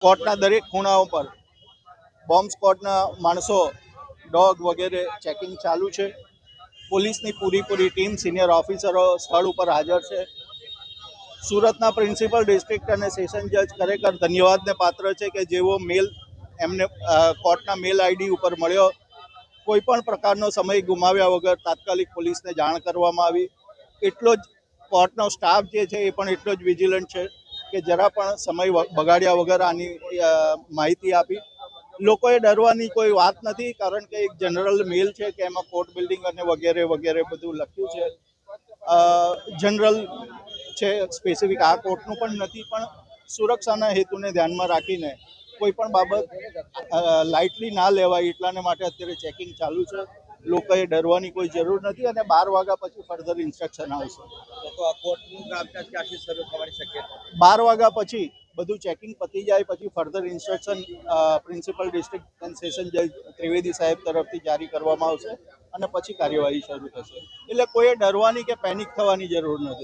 કોર્ટના દરેક ખૂણાઓ પર બોમ્બ સ્ક્વોડના માણસો, ડોગ વગેરે ચેકિંગ ચાલુ છે. પોલીસની પૂરી ટીમ, સિનિયર ઓફિસરો સ્થળ ઉપર હાજર છે. સુરતના પ્રિન્સિપલ ડિસ્ટ્રિક્ટ અને સેશન જજ ખરેખર ધન્યવાદને પાત્ર છે કે જેવો મેલ એમને કોર્ટના મેલ આઈડી ઉપર મળ્યો, કોઈ પણ પ્રકારનો સમય ગુમાવ્યા વગર તાત્કાલિક પોલીસને જાણ કરવામાં આવી. એટલો જ કોર્ટનો સ્ટાફ જે છે એ પણ એટલો જ વિજિલન્ટ છે કે જરા પણ સમય બગાડ્યા વગર આની માહિતી આપી. લોકોએ ડરવાની કોઈ વાત નથી, કારણ કે એક જનરલ મેલ છે કે એમાં કોર્ટ બિલ્ડિંગ અને વગેરે વગેરે બધું લખ્યું છે. જનરલ છે, સ્પેસિફિક આ કોર્ટનું પણ નથી, પણ સુરક્ષાના હેતુને ધ્યાનમાં રાખીને કોઈ પણ બાબત લાઇટલી ના લેવાય એટલાને માટે અત્યારે ચેકિંગ ચાલુ છે. લોકોએ ડરવાની કોઈ જરૂર નથી અને 12 વાગ્યા પછી ફર્ધર ઇન્સ્ટ્રક્શન આવશે. તો આ કોર્ટનું કામકાજ ક્યાંથી શરૂ થવાની શક્યતા? 12 વાગ્યા પછી બધું ચેકિંગ પતી જાય પછી further instruction principal district and session જજ ત્રિવેદી સાહેબ તરફથી જારી કરવામાં આવશે અને પછી કાર્યવાહી શરૂ થશે. એટલે કોઈએ ડરવાની કે પેનિક થવાની જરૂર નથી.